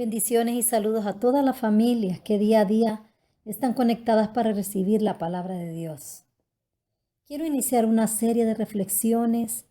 Bendiciones y saludos a todas las familias que día a día están conectadas para recibir la palabra de Dios. Quiero iniciar una serie de reflexiones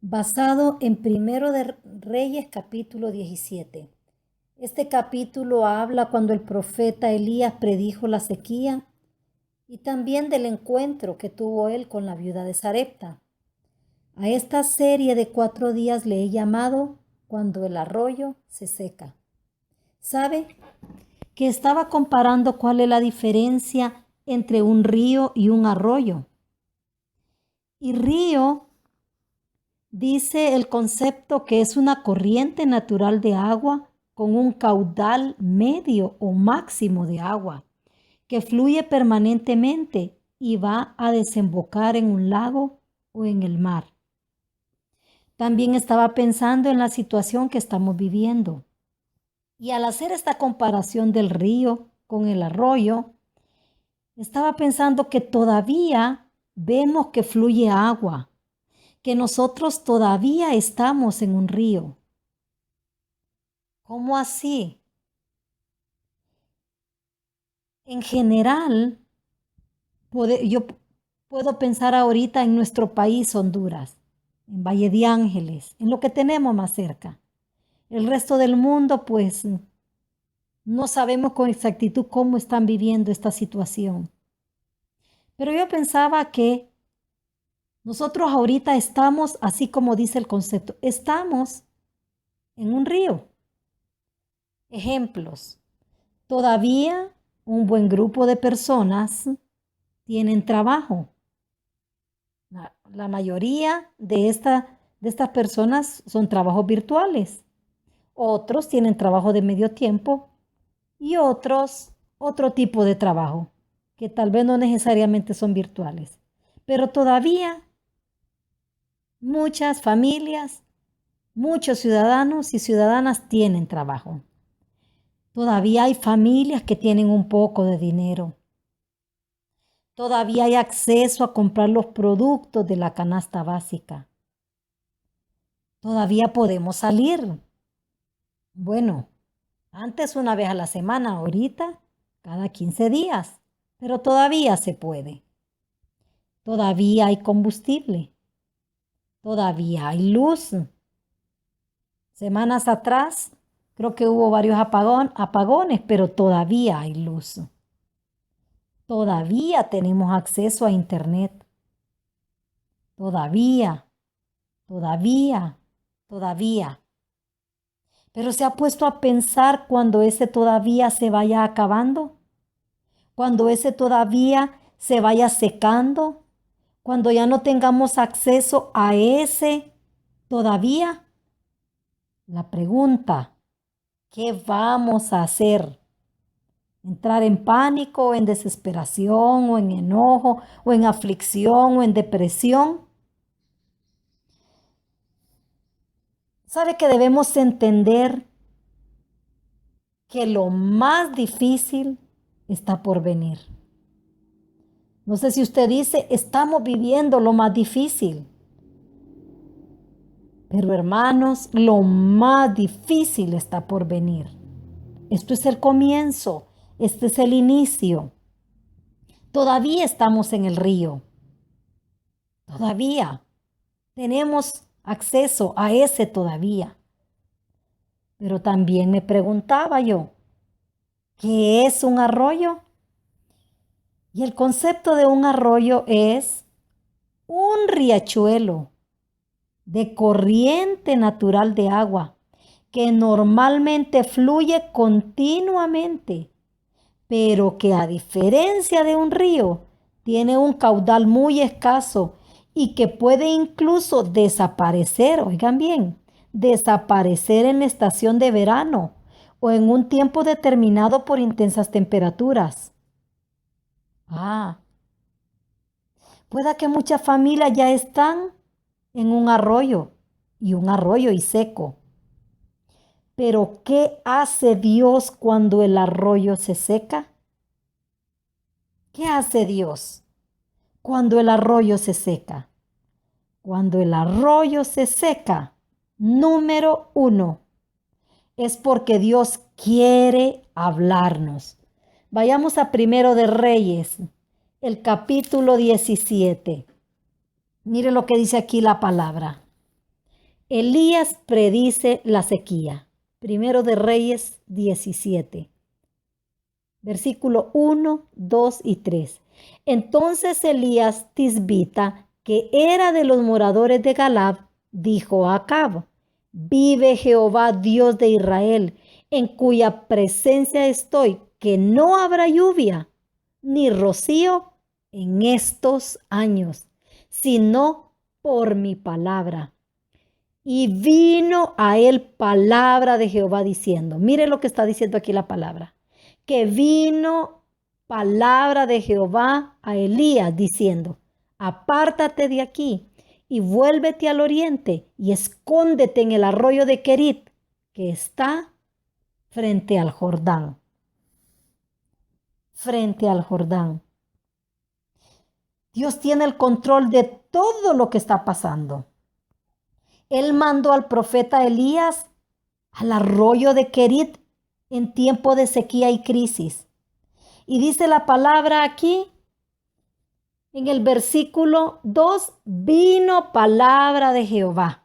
basado en Primero de Reyes capítulo 17. Este capítulo habla cuando el profeta Elías predijo la sequía y también del encuentro que tuvo él con la viuda de Sarepta. A esta serie de 4 días le he llamado Cuando el arroyo se seca. ¿Sabe? Que estaba comparando cuál es la diferencia entre un río y un arroyo. Y río dice el concepto que es una corriente natural de agua con un caudal medio o máximo de agua que fluye permanentemente y va a desembocar en un lago o en el mar. También estaba pensando en la situación que estamos viviendo. Y al hacer esta comparación del río con el arroyo, estaba pensando que todavía vemos que fluye agua, que nosotros todavía estamos en un río. ¿Cómo así? En general, yo puedo pensar ahorita en nuestro país, Honduras, en Valle de Ángeles, en lo que tenemos más cerca. El resto del mundo, pues, no sabemos con exactitud cómo están viviendo esta situación. Pero yo pensaba que nosotros ahorita estamos, así como dice el concepto, estamos en un río. Ejemplos. Todavía un buen grupo de personas tienen trabajo. La mayoría de estas personas son trabajos virtuales. Otros tienen trabajo de medio tiempo y otros otro tipo de trabajo, que tal vez no necesariamente son virtuales. Pero todavía muchas familias, muchos ciudadanos y ciudadanas tienen trabajo. Todavía hay familias que tienen un poco de dinero. Todavía hay acceso a comprar los productos de la canasta básica. Todavía podemos salir. Bueno, antes una vez a la semana, ahorita cada 15 días, pero todavía se puede. Todavía hay combustible. Todavía hay luz. Semanas atrás creo que hubo varios apagones, pero todavía hay luz. Todavía tenemos acceso a internet. Todavía. Pero se ha puesto a pensar cuando ese todavía se vaya acabando, cuando ese todavía se vaya secando, cuando ya no tengamos acceso a ese todavía. La pregunta, ¿qué vamos a hacer? ¿Entrar en pánico, o en desesperación, o en enojo, o en aflicción, o en depresión? ¿Sabe que debemos entender que lo más difícil está por venir? No sé si usted dice, estamos viviendo lo más difícil. Pero hermanos, lo más difícil está por venir. Esto es el comienzo, este es el inicio. Todavía estamos en el río. Todavía tenemos acceso a ese todavía. Pero también me preguntaba yo, ¿qué es un arroyo? Y el concepto de un arroyo es un riachuelo de corriente natural de agua que normalmente fluye continuamente, pero que a diferencia de un río, tiene un caudal muy escaso y que puede incluso desaparecer, oigan bien, desaparecer en la estación de verano o en un tiempo determinado por intensas temperaturas. Pueda que muchas familias ya están en un arroyo y seco. Pero ¿qué hace Dios cuando el arroyo se seca? ¿Qué hace Dios cuando el arroyo se seca? Cuando el arroyo se seca, número 1, es porque Dios quiere hablarnos. Vayamos a Primero de Reyes, el capítulo 17. Mire lo que dice aquí la palabra. Elías predice la sequía. Primero de Reyes 17. Versículo 1, 2 y 3. Entonces Elías Tisbita, que era de los moradores de Galad, dijo a Acab: vive Jehová Dios de Israel, en cuya presencia estoy, que no habrá lluvia ni rocío en estos años, sino por mi palabra. Y vino a él palabra de Jehová diciendo, mire lo que está diciendo aquí la palabra, que vino palabra de Jehová a Elías diciendo, apártate de aquí y vuélvete al oriente y escóndete en el arroyo de Querit, que está frente al Jordán. Frente al Jordán. Dios tiene el control de todo lo que está pasando. Él mandó al profeta Elías al arroyo de Querit en tiempo de sequía y crisis. Y dice la palabra aquí, en el versículo 2, vino palabra de Jehová.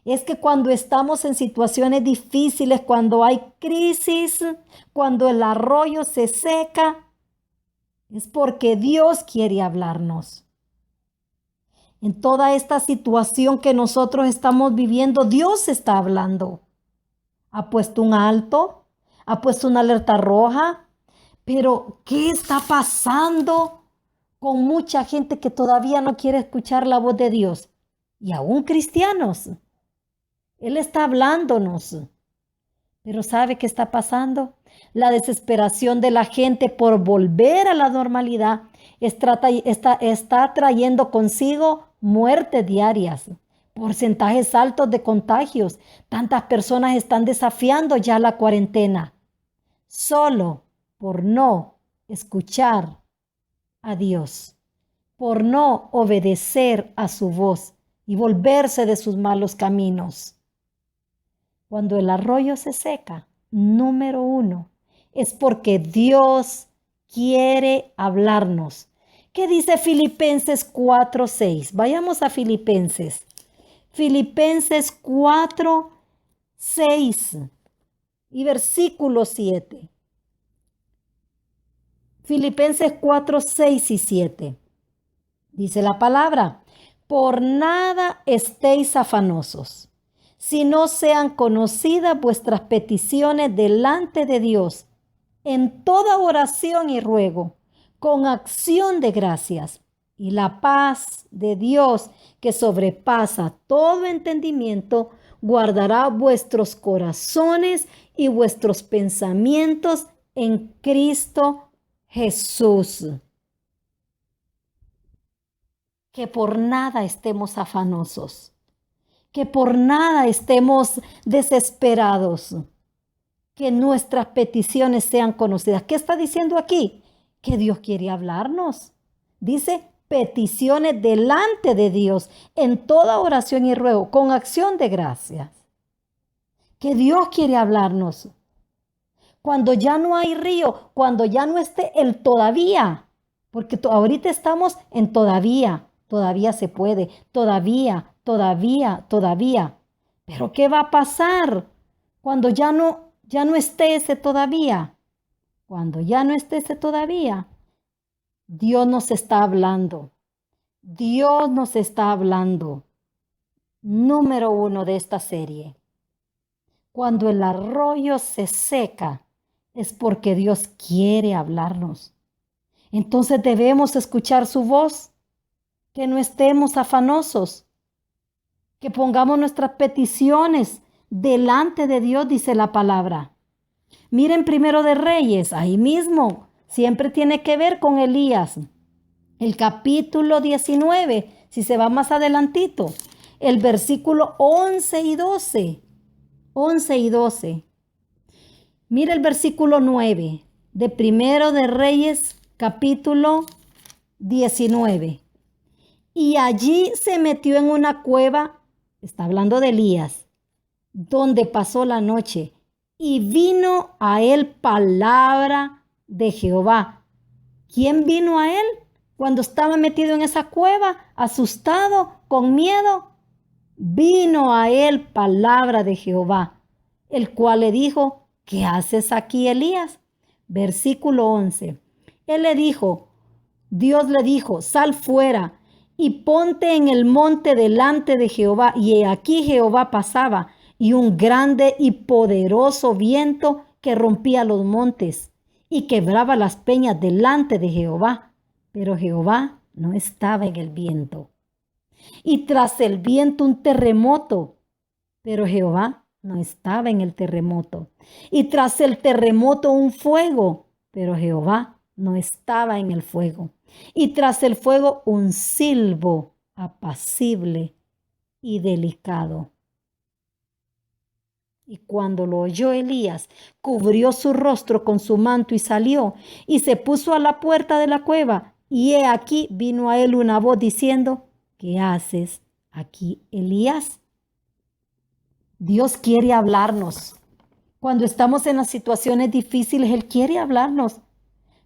Es que cuando estamos en situaciones difíciles, cuando hay crisis, cuando el arroyo se seca, es porque Dios quiere hablarnos. En toda esta situación que nosotros estamos viviendo, Dios está hablando. Ha puesto un alto, ha puesto una alerta roja, pero ¿qué está pasando con mucha gente que todavía no quiere escuchar la voz de Dios? Y aún cristianos. Él está hablándonos. Pero ¿sabe qué está pasando? La desesperación de la gente por volver a la normalidad está trayendo consigo muertes diarias, porcentajes altos de contagios. Tantas personas están desafiando ya la cuarentena, solo por no escuchar a Dios, por no obedecer a su voz y volverse de sus malos caminos. Cuando el arroyo se seca, número 1, es porque Dios quiere hablarnos. ¿Qué dice Filipenses 4:6? Vayamos a Filipenses. Filipenses 4:6 y versículo 7. Filipenses 4:6 y 7. Dice la palabra, por nada estéis afanosos, si no sean conocidas vuestras peticiones delante de Dios, en toda oración y ruego, con acción de gracias, y la paz de Dios, que sobrepasa todo entendimiento, guardará vuestros corazones y vuestros pensamientos en Cristo Jesús. Que por nada estemos afanosos, que por nada estemos desesperados, que nuestras peticiones sean conocidas. ¿Qué está diciendo aquí? Que Dios quiere hablarnos. Dice peticiones delante de Dios en toda oración y ruego, con acción de gracias. Que Dios quiere hablarnos. Cuando ya no hay río, cuando ya no esté el todavía, porque ahorita estamos en todavía se puede, todavía. Pero ¿qué va a pasar cuando ya no esté ese todavía? Cuando ya no esté ese todavía, Dios nos está hablando. Dios nos está hablando. Número 1 de esta serie. Cuando el arroyo se seca, es porque Dios quiere hablarnos. Entonces debemos escuchar su voz, que no estemos afanosos, que pongamos nuestras peticiones delante de Dios, dice la palabra. Miren Primero de Reyes, ahí mismo, siempre tiene que ver con Elías. El capítulo 19, si se va más adelantito, el versículo 11 y 12. 11 y 12. Mira el versículo 9 de Primero de Reyes, capítulo 19. Y allí se metió en una cueva, está hablando de Elías, donde pasó la noche, y vino a él palabra de Jehová. ¿Quién vino a él cuando estaba metido en esa cueva, asustado, con miedo? Vino a él palabra de Jehová, el cual le dijo: ¿qué haces aquí, Elías? Versículo 11. Él le dijo, Dios le dijo: sal fuera y ponte en el monte delante de Jehová. Y he aquí Jehová pasaba, y un grande y poderoso viento que rompía los montes y quebraba las peñas delante de Jehová. Pero Jehová no estaba en el viento. Y tras el viento un terremoto, pero Jehová no estaba en el terremoto. Y tras el terremoto un fuego, pero Jehová no estaba en el fuego. Y tras el fuego un silbo apacible y delicado. Y cuando lo oyó Elías, cubrió su rostro con su manto y salió, y se puso a la puerta de la cueva. Y he aquí vino a él una voz diciendo: ¿qué haces aquí, Elías? Dios quiere hablarnos. Cuando estamos en las situaciones difíciles, Él quiere hablarnos.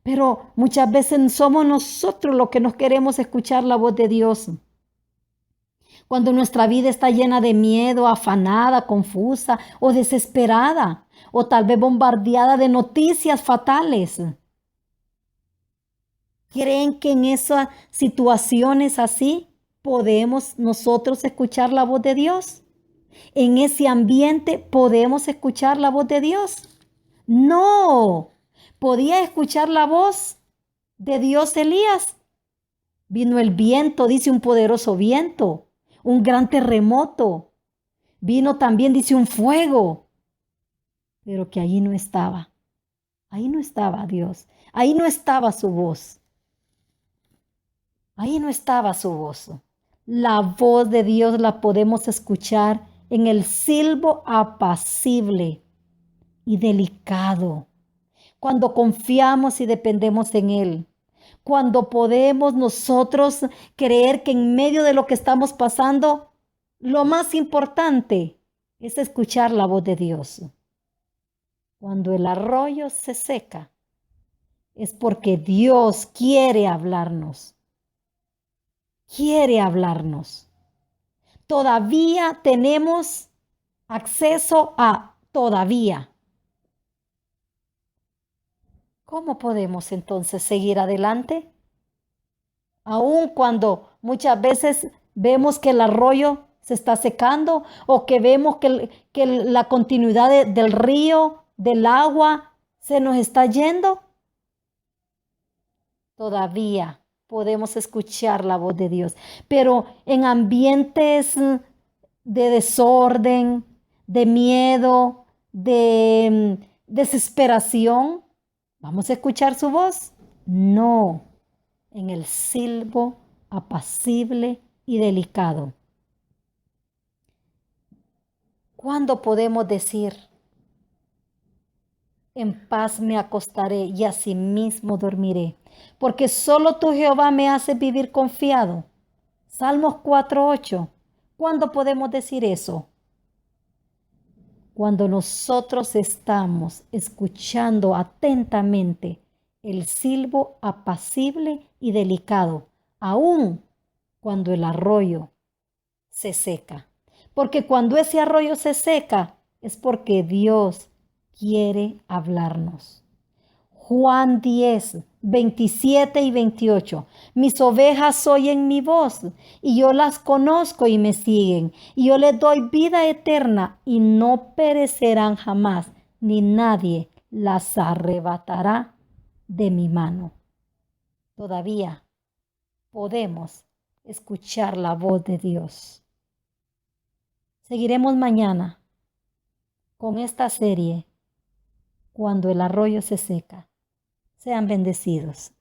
Pero muchas veces somos nosotros los que nos queremos escuchar la voz de Dios. Cuando nuestra vida está llena de miedo, afanada, confusa o desesperada, o tal vez bombardeada de noticias fatales. ¿Creen que en esas situaciones así podemos nosotros escuchar la voz de Dios? ¿En ese ambiente podemos escuchar la voz de Dios? No. ¿Podía escuchar la voz de Dios Elías? Vino el viento, dice un poderoso viento, un gran terremoto. Vino también, dice, un fuego, pero que allí no estaba. Ahí no estaba Dios. Ahí no estaba su voz. Ahí no estaba su voz. La voz de Dios la podemos escuchar en el silbo apacible y delicado, cuando confiamos y dependemos en Él, cuando podemos nosotros creer que en medio de lo que estamos pasando, lo más importante es escuchar la voz de Dios. Cuando el arroyo se seca, es porque Dios quiere hablarnos. Quiere hablarnos. Todavía tenemos acceso a todavía. ¿Cómo podemos entonces seguir adelante? Aun cuando muchas veces vemos que el arroyo se está secando o que vemos que la continuidad del río, del agua, se nos está yendo, todavía podemos escuchar la voz de Dios. Pero en ambientes de desorden, de miedo, de desesperación, ¿vamos a escuchar su voz? No, en el silbo apacible y delicado. ¿Cuándo podemos decir: en paz me acostaré y asimismo dormiré? Porque solo tú, Jehová, me haces vivir confiado. Salmos 4:8. ¿Cuándo podemos decir eso? Cuando nosotros estamos escuchando atentamente el silbo apacible y delicado, aun cuando el arroyo se seca. Porque cuando ese arroyo se seca, es porque Dios quiere hablarnos. Juan 10, 27 y 28. Mis ovejas oyen mi voz, y yo las conozco y me siguen, y yo les doy vida eterna, y no perecerán jamás, ni nadie las arrebatará de mi mano. Todavía podemos escuchar la voz de Dios. Seguiremos mañana con esta serie, Cuando el arroyo se seca. Sean bendecidos.